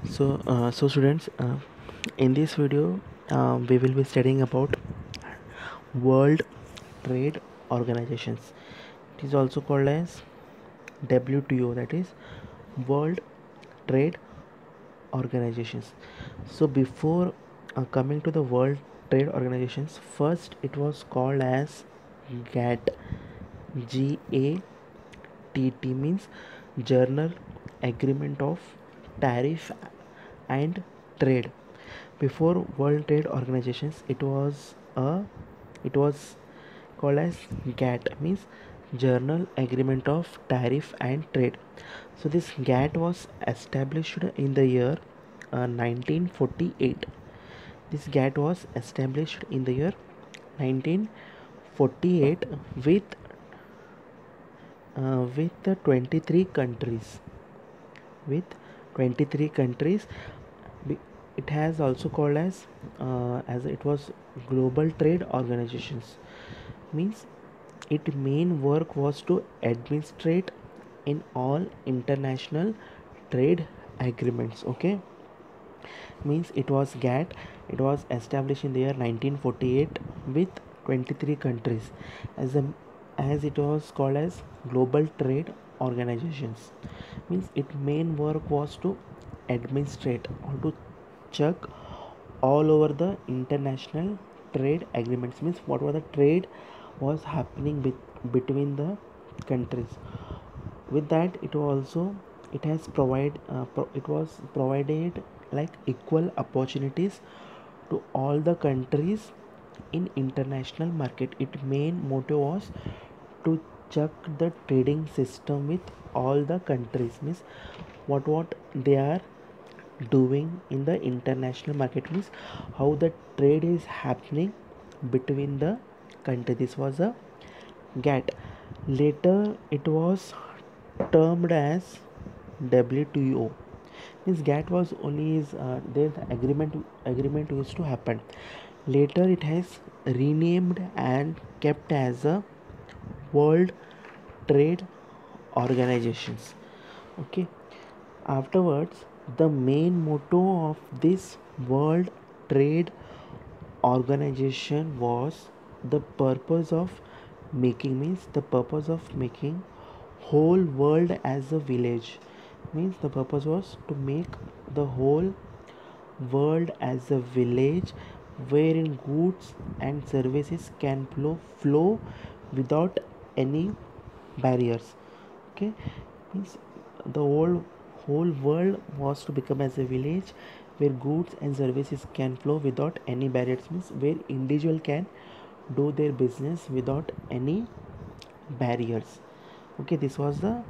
So students, in this video, we will be studying about World Trade Organizations. It is also called as WTO, that is World Trade Organizations. So before coming to the World Trade Organizations, first it was called as GATT. GATT means Journal Agreement of Tariff and Trade. Before World Trade Organizations, it was called as GATT, means Journal Agreement of Tariff and Trade. So this GATT was established in the year 1948. This GATT was established in the year 1948 with the 23 countries. With 23 countries, it has also called as it was Global Trade Organizations. Means its main work was to administrate in all international trade agreements. Okay, means it was GATT. It was established in the year 1948 with 23 countries as a as it was called as Global Trade Organizations. Means its main work was to administrate or to check all over the international trade agreements. Means what was the trade was happening between the countries. With that, it was provided like equal opportunities to all the countries in international market. Its main motto was to check the trading system with all the countries. Means what they are doing in the international market, means how the trade is happening between the country. This was a GATT. Later it was termed as WTO. Means GATT was only is there the agreement used to happen. Later it has renamed and kept as a World Trade Organizations. Okay. Afterwards, the main motto of this World Trade Organization was the purpose of making whole world as a village. Means the purpose was to make the whole world as a village wherein goods and services can flow without any barriers. Okay, means the whole world was to become as a village where goods and services can flow without any barriers. Means where individual can do their business without any barriers. Okay, this was the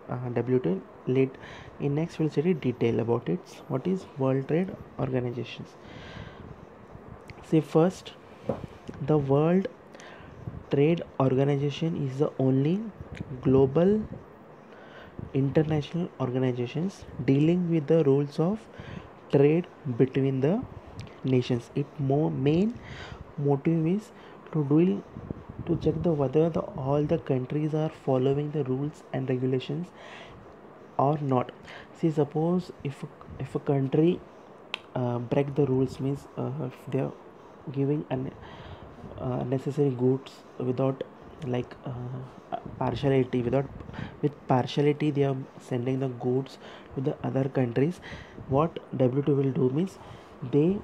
WTO. Late in next we'll study detail about it. What is World Trade Organizations? See, first, the World Trade Organization is the only global international organizations dealing with the rules of trade between the nations. Its main motive is to deal to check the whether all the countries are following the rules and regulations or not. See, suppose if a country break the rules, means if they are giving necessary goods without like partiality, without with partiality they are sending the goods to the other countries. What WTO will do means they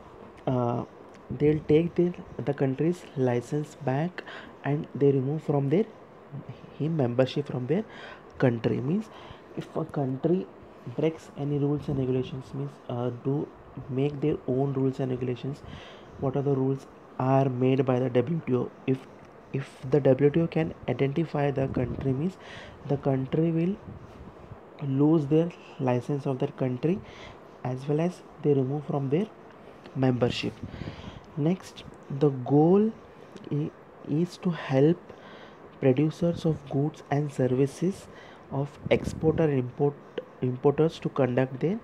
they'll take the country's license back and they remove from their him membership from their country. Means if a country breaks any rules and regulations, means do make their own rules and regulations. What are the rules are made by the WTO? If the WTO can identify the country, means the country will lose their license of that country as well as they remove from their membership. Next, the goal is to help producers of goods and services of exporter importers to conduct their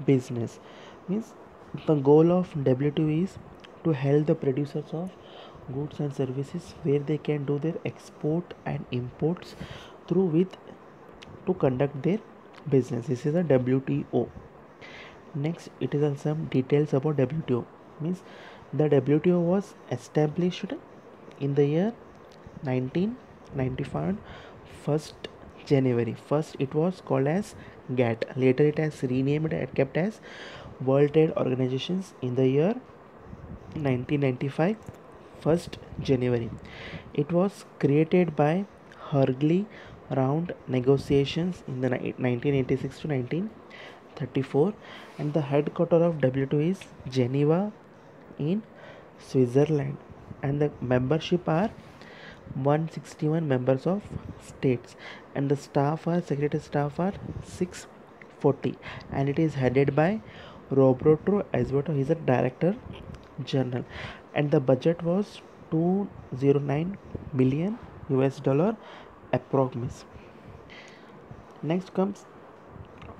business. Means the goal of WTO is to help the producers of goods and services where they can do their export and imports through with to conduct their business. This is a WTO. Next, it is some details about WTO. Means the WTO was established in the year 1995, 1st January. First, it was called as GATT. Later, it has renamed and kept as World Trade Organizations in the year 1995, 1st January. It was created by Hurley Round negotiations in the 1986 to 1934, and the headquarters of WTO is Geneva in Switzerland, and the membership are 161 members of states, and the staff are secretary staff are 640, and it is headed by Roberto Azevedo. He is a director general, and the budget was 209 million US dollar approximately. Next comes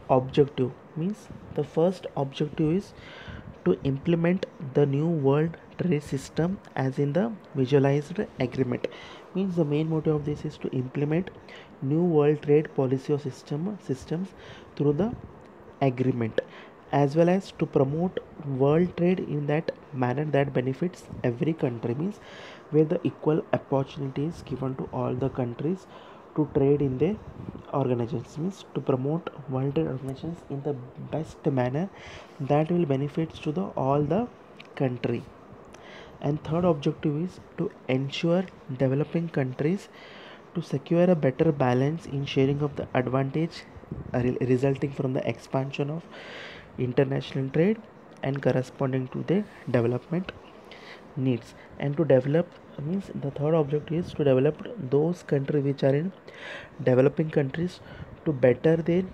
objective. Means the first objective is to implement the new world trade system as in the visualized agreement. Means the main motive of this is to implement new world trade policy or systems through the agreement, as well as to promote world trade in that manner that benefits every country. Means where the equal opportunity is given to all the countries to trade in their organizations. Means to promote world trade organizations in the best manner that will benefits to the all the country. And third objective is to ensure developing countries to secure a better balance in sharing of the advantage resulting from the expansion of international trade and corresponding to their development needs. And to develop, means the third objective is to develop those countries which are in developing countries to better their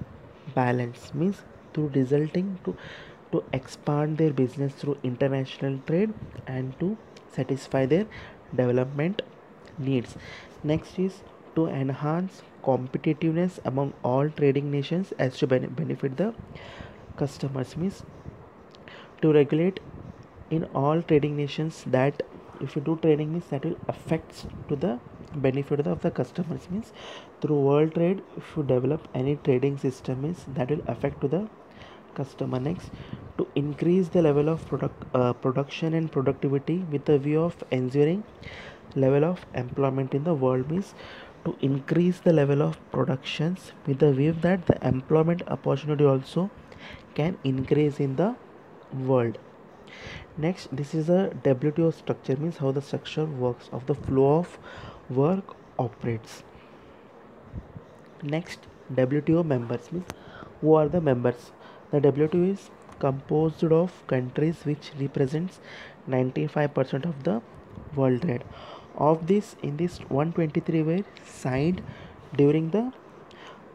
balance, means through resulting to expand their business through international trade and to satisfy their development needs. Next is to enhance competitiveness among all trading nations as to benefit the customers. Means to regulate in all trading nations that if you do trading means that will affect to the benefit of the customers. Means through world trade, if you develop any trading system means that will affect to the customer. Next, to increase the level of production and productivity with the view of ensuring level of employment in the world. Means to increase the level of productions with the view that the employment opportunity also can increase in the world. Next, this is a WTO structure. Means how the structure works of the flow of work operates. Next, WTO members. Means who are the members? The WTO is composed of countries which represents 95% of the world trade. Of this, in this 123 were signed during the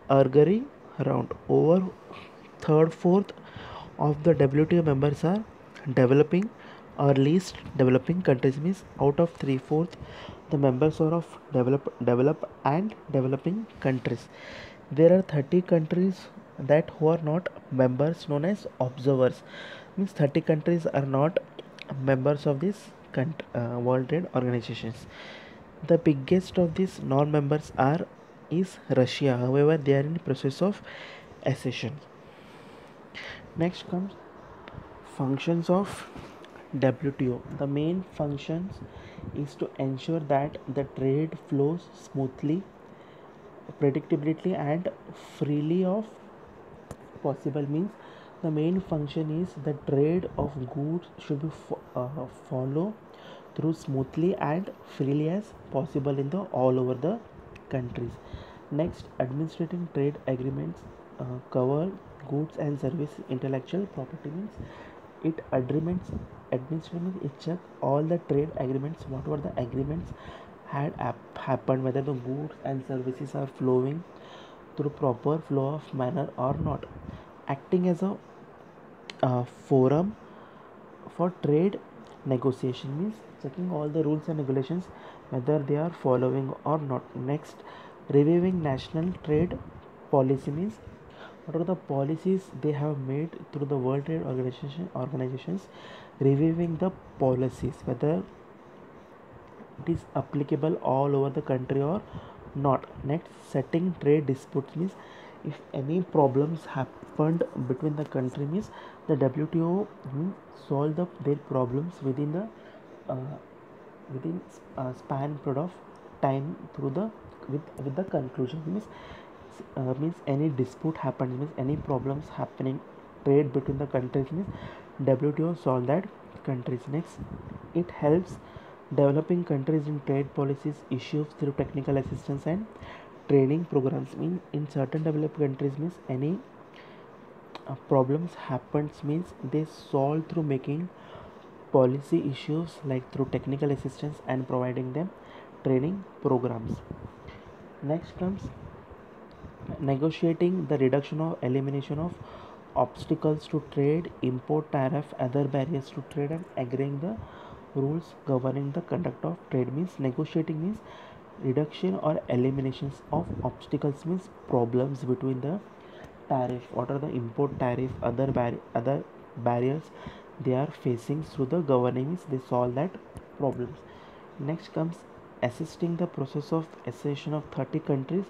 Argary round. Over third fourth of the WTO members are developing or least developing countries. Means out of 3/4 the members are of develop and developing countries. There are 30 countries that who are not members, known as observers. Means 30 countries are not members of this world trade organizations. The biggest of these non-members are is Russia. However, they are in process of accession. Next comes functions of WTO. The main functions is to ensure that the trade flows smoothly, predictability and freely of possible. Means the main function is the trade of goods should be follow through smoothly and freely as possible in the all over the countries. Next, administrating trade agreements cover goods and service intellectual property. Means it agreements administration means it check all the trade agreements, whatever the agreements had happened, whether the goods and services are flowing through proper flow of manner or not, acting as a forum for trade negotiation. Means checking all the rules and regulations whether they are following or not. Next, reviewing national trade policy. Means what are the policies they have made through the world trade organizations, reviewing the policies whether it is applicable all over the country or not. Next, setting trade disputes. Means If any problems happened between the country means the WTO solve their problems within the uh, within span period of time through the with the conclusion means any dispute happens means any problems happening trade between the countries means WTO solve that countries. Next, it helps developing countries in trade policies issues through technical assistance and training programs. In certain developed countries means any problems happens means they solve through making policy issues like through technical assistance and providing them training programs. Next comes negotiating the reduction or elimination of obstacles to trade, import tariff, other barriers to trade, and agreeing the rules governing the conduct of trade. Means negotiating means reduction or eliminations of obstacles means problems between the tariff. What are the import tariff, other barriers they are facing through the governing means they solve that problems. Next comes assisting the process of accession of 30 countries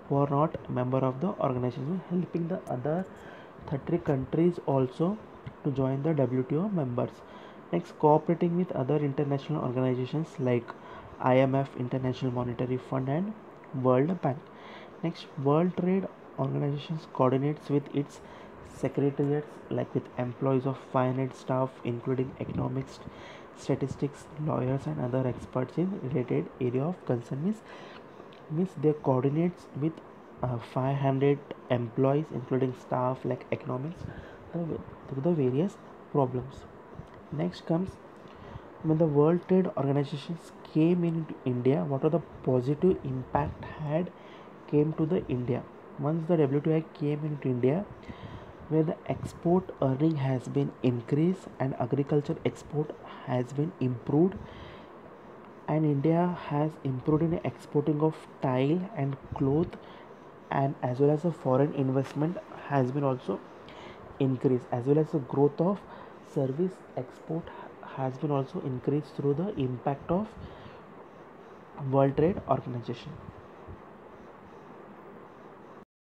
who are not member of the organization, helping the other 30 countries also to join the WTO members. Next, cooperating with other international organizations like IMF, International Monetary Fund, and World Bank. Next, World Trade Organizations coordinates with its secretariats like with employees of 500 staff including economics, statistics, lawyers, and other experts in related area of concern. Means they coordinates with 500 employees including staff like economics through the various problems. Next comes when the World Trade Organizations came into India, what are the positive impact had came to the India. Once the WTO came into India, where the export earning has been increased and agriculture export has been improved, and India has improved in exporting of tile and cloth, and as well as the foreign investment has been also increased, as well as the growth of service export has been also increased through the impact of World Trade Organization.